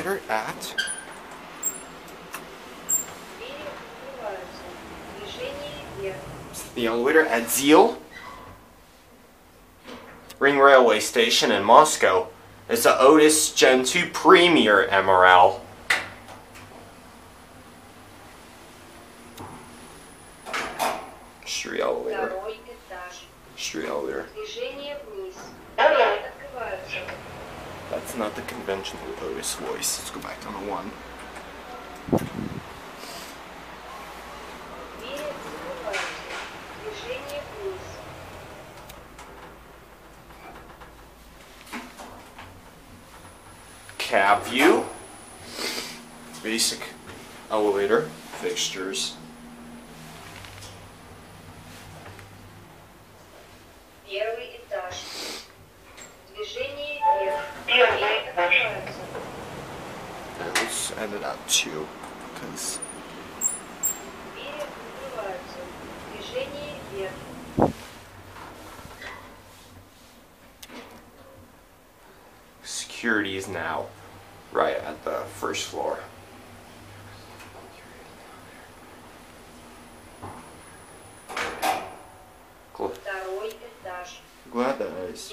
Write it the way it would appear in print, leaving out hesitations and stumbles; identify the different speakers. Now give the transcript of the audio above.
Speaker 1: elevator at ZIL Ring Railway Station in Moscow. It's the Otis Gen2 Premier MRL. Street elevator. Street elevator. That's not the conventional Otis voice. Let's go back down to 1. Cab view. Basic elevator fixtures. And let's end it at 2, because security is now right at the first floor. Glad that is.